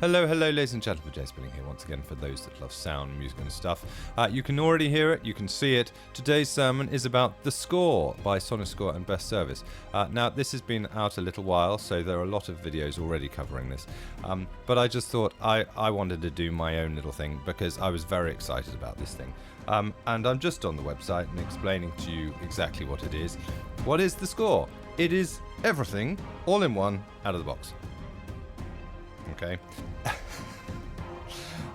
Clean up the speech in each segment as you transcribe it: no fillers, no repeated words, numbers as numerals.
Hello, ladies and gentlemen, Jay Spilling here once again for those that love sound, music and stuff. You can already hear it, you can see it. Today's sermon is about The Score by Sonuscore and Best Service. Now, this has been out a little while, so there are a lot of videos already covering this. But I just thought I wanted to do my own little thing because I was very excited about this thing. And I'm just on the website and explaining to you exactly what it is. What is The Score? It is everything, all in one, out of the box. Okay.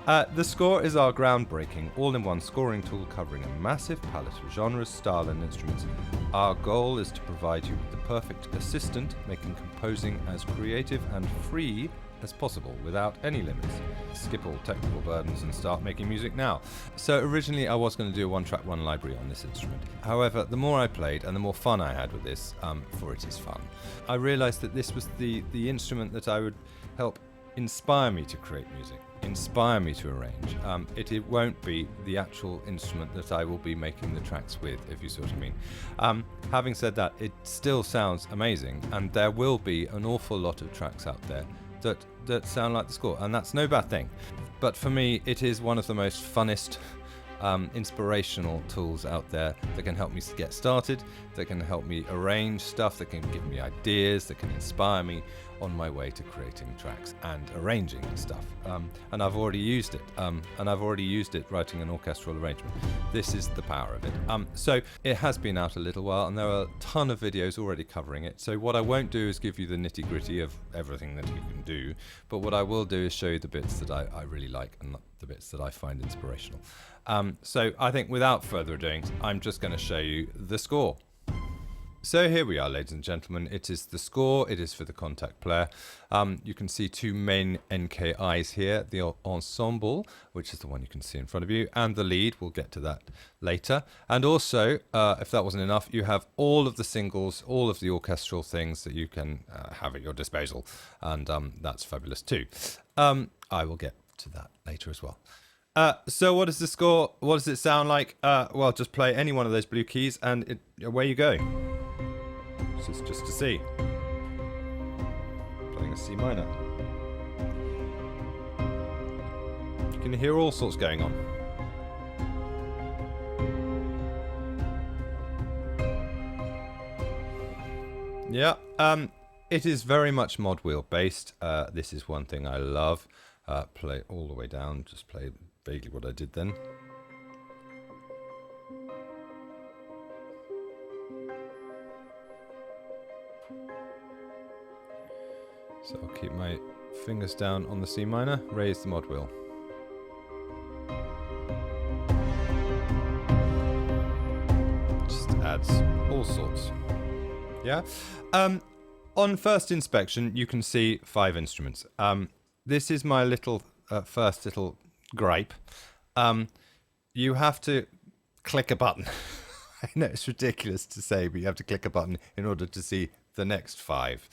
The Score is our groundbreaking, all-in-one scoring tool covering a massive palette of genres, style and instruments. Our goal is to provide you with the perfect assistant, making composing as creative and free as possible without any limits. Skip all technical burdens and start making music now. So originally I was going to do a one-track, one library on this instrument. However, the more I played and the more fun I had with this, for it is fun, I realized that this was the instrument that I would help inspire me to create music, inspire me to arrange. It won't be the actual instrument that I will be making the tracks with, if you see what I mean. Having said that, it still sounds amazing, and there will be an awful lot of tracks out there that sound like The Score, and that's no bad thing. But for me, it is one of the most funnest, inspirational tools out there that can help me get started, that can help me arrange stuff, that can give me ideas, that can inspire me on my way to creating tracks and arranging stuff. And I've already used it, writing an orchestral arrangement. This is the power of it. So it has been out a little while, and there are a ton of videos already covering it. So what I won't do is give you the nitty-gritty of everything that you can do, but what I will do is show you the bits that I really like and the bits that I find inspirational. So I think without further ado, I'm just going to show you The Score. So here we are, ladies and gentlemen. It is The Score. It is for the contact player. You can see two main NKIs here, the Ensemble, which is the one you can see in front of you, and the Lead. We'll get to that later. And also, if that wasn't enough, you have all of the singles, all of the orchestral things that you can have at your disposal, and that's fabulous too. I will get to that later as well. So what is The Score? What does it sound like? Well, just play any one of those blue keys and away you go. This is just a C. Playing a C minor. You can hear all sorts going on. Yeah, it is very much mod wheel based. This is one thing I love. Play all the way down, just play vaguely what I did then. So I'll keep my fingers down on the C minor, raise the mod wheel. Just adds all sorts. Yeah. On first inspection, you can see 5 instruments. This is my little first little gripe. You have to click a button. I know it's ridiculous to say, but you have to click a button in order to see the next 5.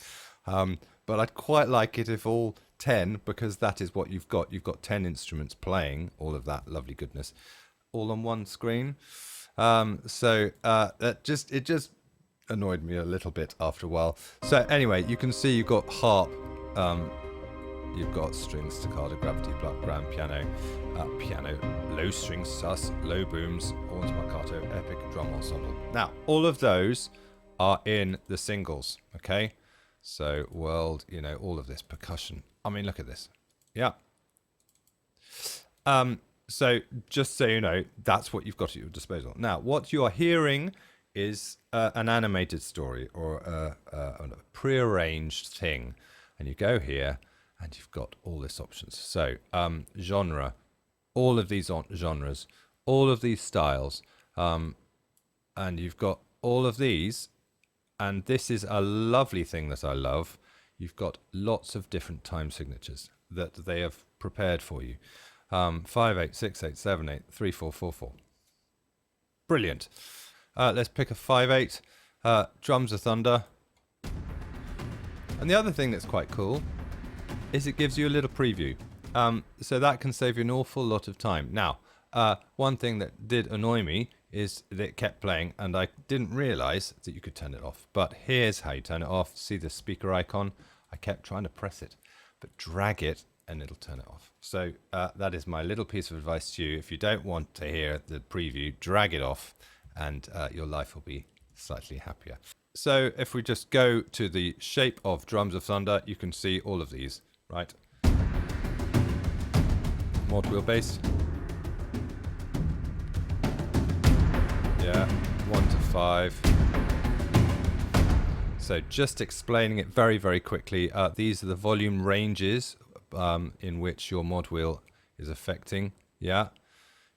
But I'd quite like it if all 10, because that is what you've got. You've got 10 instruments playing all of that lovely goodness, all on one screen. So it just annoyed me a little bit after a while. So anyway, you can see you've got harp. You've got strings, staccato, gravity, pluck, grand piano, piano, low strings, sus, low booms, horns, marcato, epic, drum ensemble. Now, all of those are in the singles, okay? So world, all of this percussion. I mean, look at this. Yeah. So just so you know, that's what you've got at your disposal. Now, what you are hearing is an animated story or a prearranged thing. And you go here, and you've got all these options. So genre, all of these genres, all of these styles, and you've got all of these. And this is a lovely thing that I love. You've got lots of different time signatures that they have prepared for you. 5/8, 6/8, 7/8, 3/4, 4/4. Brilliant. Let's pick a 5/8. Drums of Thunder. And the other thing that's quite cool is it gives you a little preview. So that can save you an awful lot of time. Now, one thing that did annoy me is that it kept playing and I didn't realize that you could turn it off. But here's how you turn it off. See the speaker icon? I kept trying to press it, but drag it and it'll turn it off. So that is my little piece of advice to you. If you don't want to hear the preview, drag it off and your life will be slightly happier. So if we just go to the shape of Drums of Thunder, you can see all of these, right? Mod wheel bass. Yeah, 1 to 5. So just explaining it very, very quickly, these are the volume ranges in which your mod wheel is affecting. Yeah,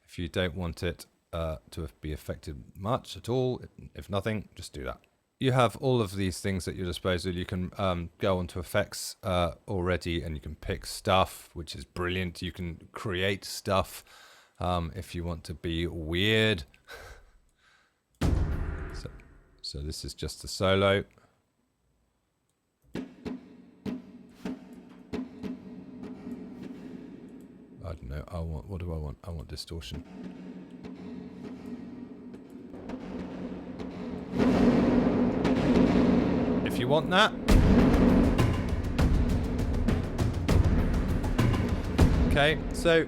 if you don't want it to be affected much at all, if nothing, just do that. You have all of these things at your disposal. You can go onto effects already and you can pick stuff, which is brilliant. You can create stuff if you want to be weird. So this is just the solo. I don't know. What do I want? I want distortion. If you want that. Okay, so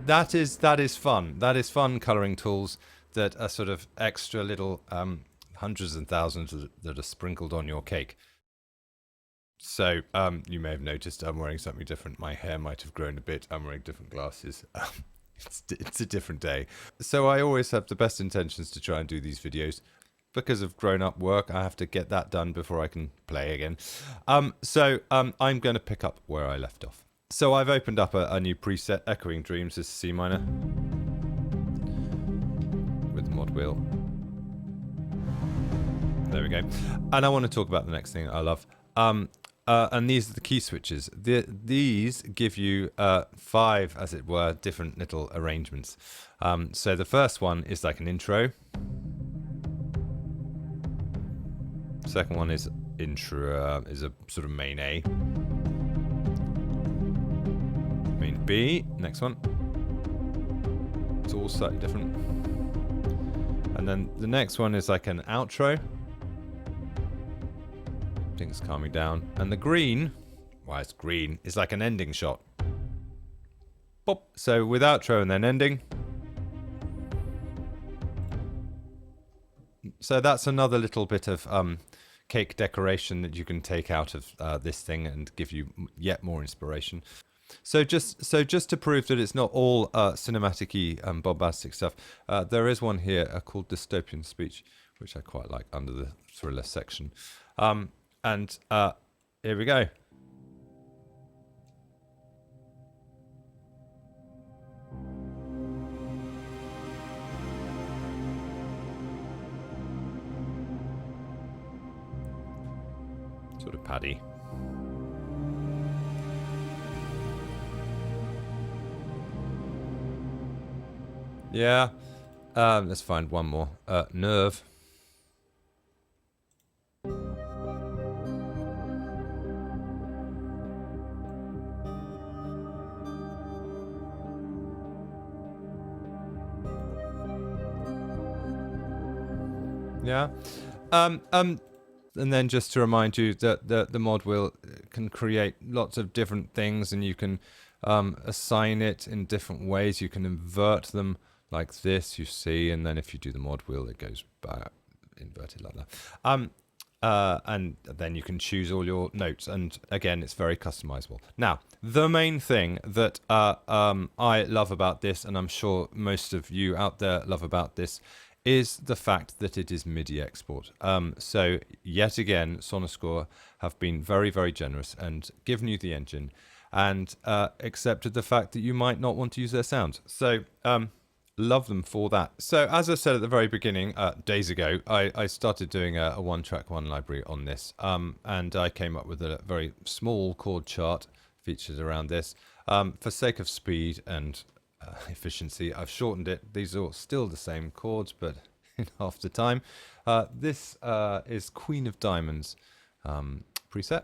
that is fun. That is fun coloring tools that are sort of extra little hundreds and thousands that are sprinkled on your cake. So you may have noticed I'm wearing something different. My hair might have grown a bit. I'm wearing different glasses. It's a different day. So I always have the best intentions to try and do these videos. Because of grown-up work, I have to get that done before I can play again. I'm going to pick up where I left off. So I've opened up a new preset, Echoing Dreams. This is C minor with the mod wheel. There we go. And I want to talk about the next thing I love. And these are the Keyswitches. These give you 5, as it were, different little arrangements. So the first one is like an intro. Second one is intro, is a sort of main A. Main B. Next one. It's all slightly different. And then the next one is like an outro. Things calming down. And the green, why it's green, is like an ending shot. Pop. So with outro and then ending. So that's another little bit of cake decoration that you can take out of this thing and give you yet more inspiration. So just to prove that it's not all cinematic-y and bombastic stuff, there is one here called Dystopian Speech, which I quite like under the thriller section. And here we go. Sort of paddy. Yeah. Let's find one more. Nerve. Yeah. And then just to remind you that the mod wheel can create lots of different things, and you can assign it in different ways. You can invert them like this, you see, and then if you do the mod wheel, it goes back inverted like that. And then you can choose all your notes, and again, it's very customizable. Now, the main thing that I love about this, and I'm sure most of you out there love about this, is the fact that it is MIDI export. So yet again, Sonuscore have been very, very generous and given you the engine and accepted the fact that you might not want to use their sounds. So love them for that. So as I said at the very beginning, days ago, I started doing a one-track, one library on this. And I came up with a very small chord chart featured around this. For sake of speed and efficiency, I've shortened it. These are still the same chords, but in half the time. This is Queen of Diamonds preset.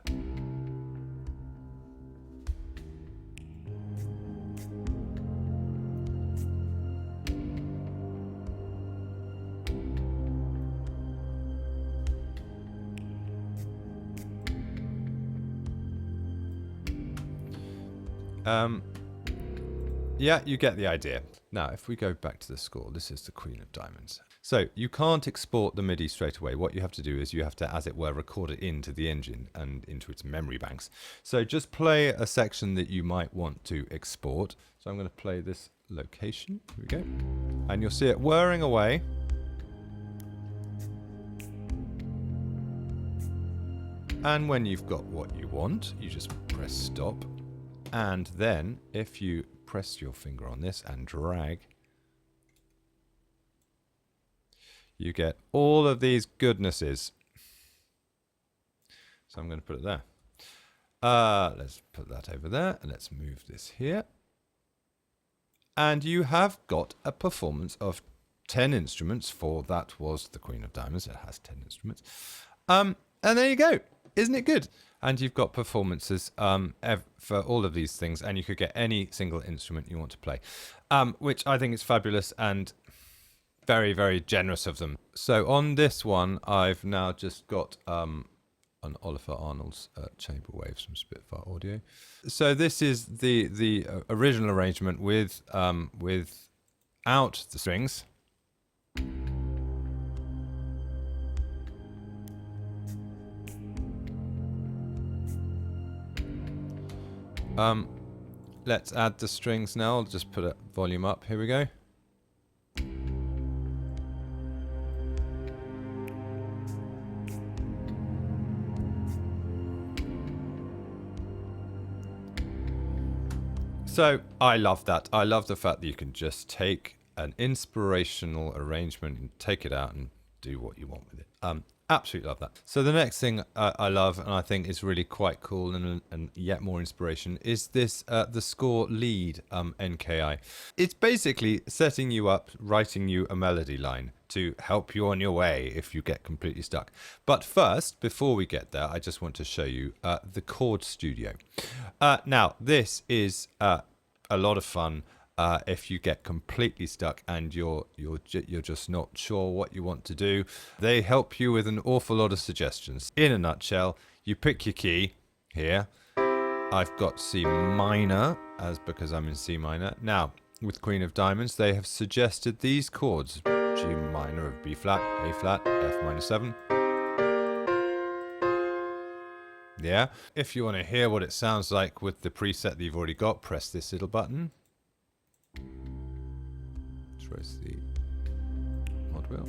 Yeah, you get the idea. Now, if we go back to the score, this is the Queen of Diamonds. So you can't export the MIDI straight away. What you have to do is you have to, as it were, record it into the engine and into its memory banks. So just play a section that you might want to export. So I'm going to play this location. Here we go. And you'll see it whirring away. And when you've got what you want, you just press stop. And then if you press your finger on this and drag, you get all of these goodnesses. So I'm going to put it there. Let's put that over there and let's move this here. And you have got a performance of 10 instruments, for that was the Queen of Diamonds. It has 10 instruments. And there you go. Isn't it good? And you've got performances for all of these things, and you could get any single instrument you want to play, which I think is fabulous and very, very generous of them. So on this one, I've now just got an Oliver Arnold's chamber waves from Spitfire Audio. So this is the original arrangement without the strings. Let's add the strings now. I'll just put a volume up. Here we go. So I love that. I love the fact that you can just take an inspirational arrangement and take it out and do what you want with it. Absolutely love that. So the next thing I love, and I think is really quite cool and yet more inspiration, is this the score Lead NKI. It's basically setting you up, writing you a melody line to help you on your way if you get completely stuck. But first, before we get there, I just want to show you the Chord Studio. Now, this is a lot of fun. If you get completely stuck and you're just not sure what you want to do, they help you with an awful lot of suggestions. In a nutshell, you pick your key here. I've got C minor because I'm in C minor. Now, with Queen of Diamonds, they have suggested these chords: G minor of B flat, A flat, F minor 7. Yeah. If you want to hear what it sounds like with the preset that you've already got, press this little button. Press the mod wheel.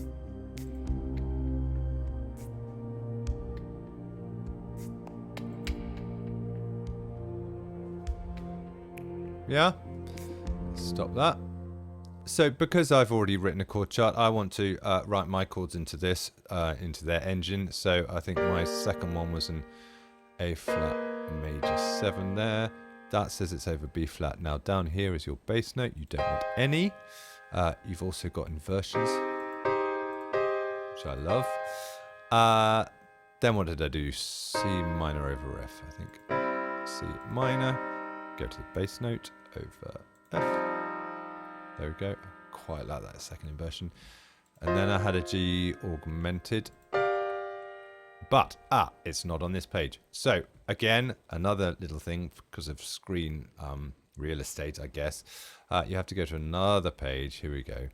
Yeah, stop that. So because I've already written a chord chart, I want to write my chords into this, into their engine. So I think my second one was an A flat major 7 there. That says it's over B flat. Now down here is your bass note. You don't want any. You've also got inversions, which I love. Then what did I do? C minor over F, I think. C minor, go to the bass note over F. There we go. Quite like that second inversion. And then I had a G augmented. But, it's not on this page. So, again, another little thing because of screen real estate, I guess. You have to go to another page. Here we go.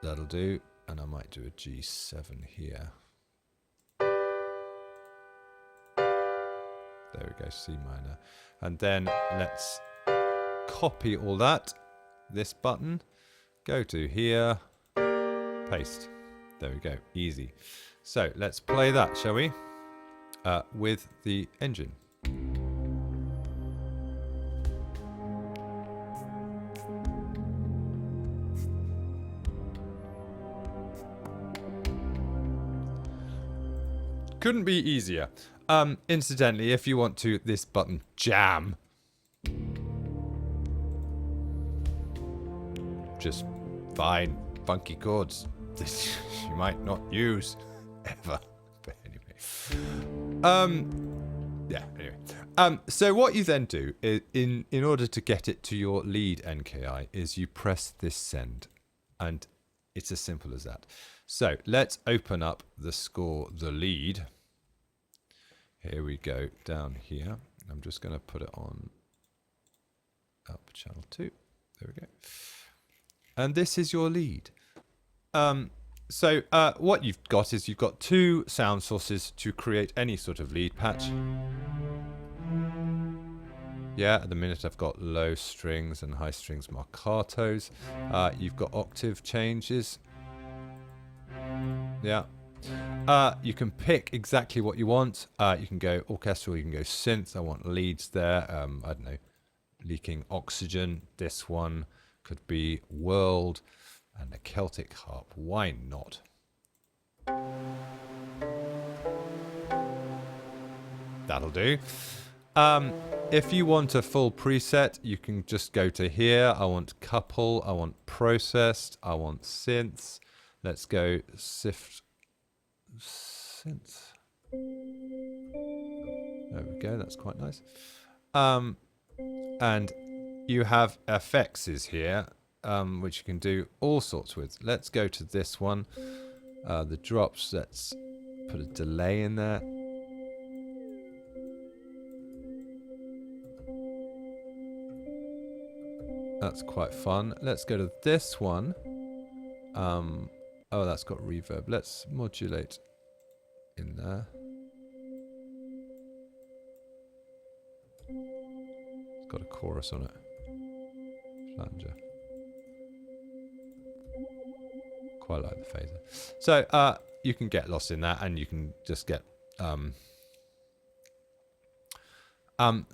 That'll do. And I might do a G7 here. There we go, C minor. And then let's copy all that. This button. Go to here. Paste. There we go. Easy. So let's play that, shall we? With the engine. Couldn't be easier. Incidentally, if you want to, this button, jam. Just fine, funky chords that you might not use ever. But anyway. Yeah, anyway. So what you then do is, in order to get it to your Lead NKI, is you press this send. And it's as simple as that. So let's open up the score, the Lead. Here we go, down here. I'm just going to put it on up channel 2. There we go. And this is your lead. So what you've got is you've got 2 sound sources to create any sort of lead patch. Yeah, at the minute I've got low strings and high strings marcatos. You've got octave changes. Yeah. You can pick exactly what you want. You can go orchestral, you can go synth. I want leads there. I don't know, leaking oxygen. This one could be world and a Celtic harp. Why not? That'll do. If you want a full preset, you can just go to here. I want couple, I want processed, I want synths. Let's go synths. There we go, that's quite nice. And you have FXs here, which you can do all sorts with. Let's go to this one. The drops, let's put a delay in there. That's quite fun. Let's go to this one. Oh, that's got reverb. Let's modulate in there. It's got a chorus on it. Flanger. Quite like the phaser. So you can get lost in that, and you can just get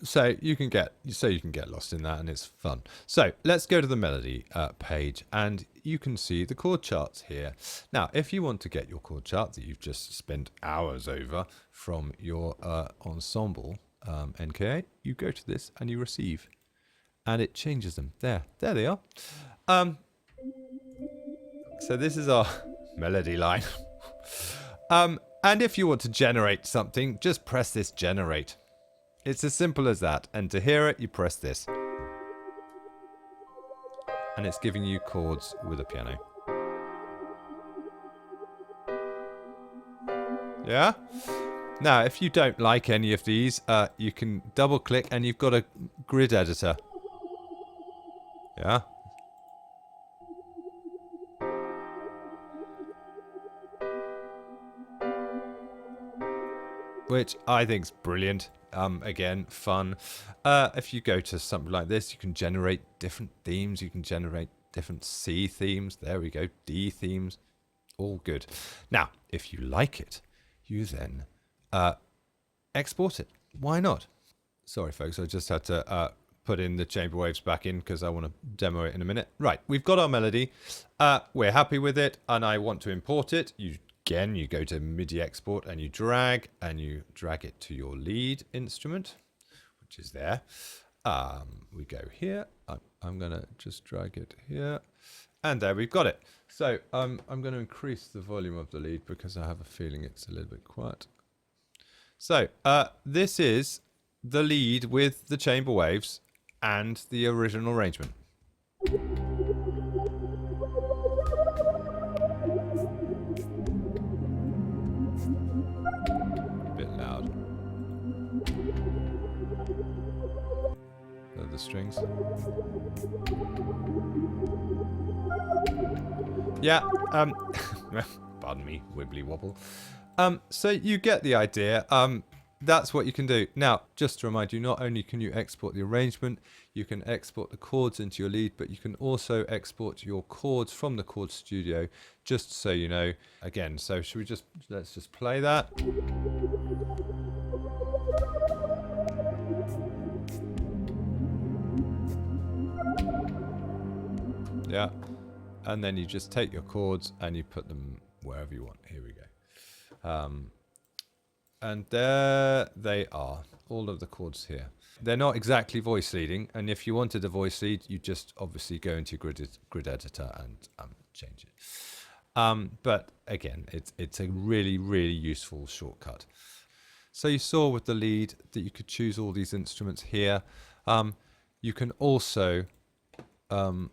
so you can get lost in that, and it's fun. So let's go to the melody page, and you can see the chord charts here. Now, if you want to get your chord chart that you've just spent hours over from your Ensemble NKI, you go to this and you receive, and it changes them. There they are. So this is our melody line. And if you want to generate something, just press this generate. It's as simple as that. And to hear it, you press this. And it's giving you chords with a piano. Yeah? Now, if you don't like any of these, you can double click and you've got a grid editor. Yeah? Which I think is brilliant. Again, fun. If you go to something like this, you can generate different themes. You can generate different C themes. There we go. D themes. All good. Now, if you like it, you then export it. Why not? Sorry, folks. I just had to put in the chamber waves back in because I want to demo it in a minute. Right. We've got our melody. We're happy with it, and I want to import it. Again, you go to MIDI export and you drag it to your lead instrument, which is there. We go here. I'm going to just drag it here. And there we've got it. So I'm going to increase the volume of the lead because I have a feeling it's a little bit quiet. So this is the lead with the chamber waves and the original arrangement. The strings. Yeah, pardon me, wibbly wobble. So you get the idea. That's what you can do. Now, just to remind you, not only can you export the arrangement, you can export the chords into your lead, but you can also export your chords from the Chord Studio, just so you know. Again, so let's just play that. Yeah, and then you just take your chords and you put them wherever you want. Here we go. And there they are, all of the chords here. They're not exactly voice leading, and if you wanted a voice lead, you just obviously go into your grid editor and change it. But again, it's a really, really useful shortcut. So you saw with the lead that you could choose all these instruments here. You can also find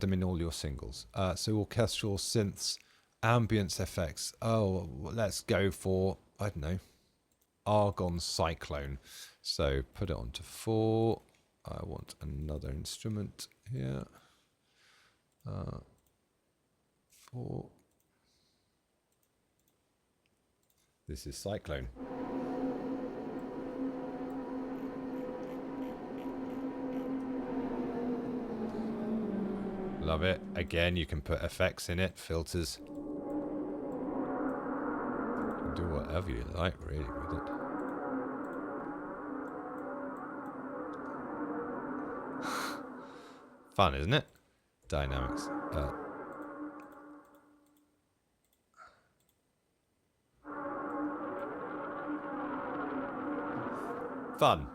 them in all your singles. So orchestral, synths, ambience effects. Oh, let's go for, I don't know, Argon Cyclone. So put it onto 4. I want another instrument here. 4. This is Cyclone. Love it. Again, you can put effects in it, filters. You can do whatever you like, really, with it. Fun, isn't it? Dynamics. Fun.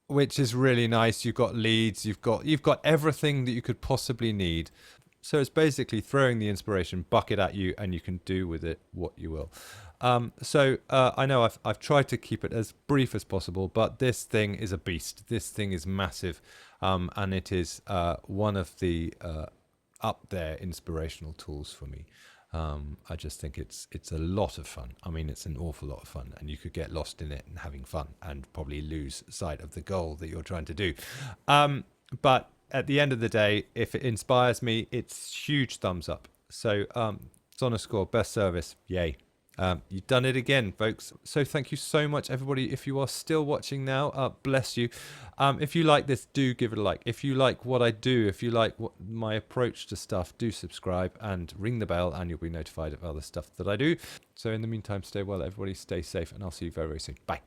Which is really nice. You've got leads, you've got everything that you could possibly need. So it's basically throwing the inspiration bucket at you, and you can do with it what you will. I know I've tried to keep it as brief as possible, but this thing is a beast. This thing is massive, and it is one of the up there inspirational tools for me. I just think it's a lot of fun. I mean, it's an awful lot of fun, and you could get lost in it and having fun and probably lose sight of the goal that you're trying to do. But at the end of the day, if it inspires me, it's huge thumbs up. So Sonuscore, best service, yay. You've done it again, folks. So thank you so much, everybody. If you are still watching now, bless you. If you like this, do give it a like. If you like what I do, if you like my approach to stuff, do subscribe and ring the bell, and you'll be notified of other stuff that I do. So in the meantime, stay well, everybody. Stay safe, and I'll see you very, very soon. Bye.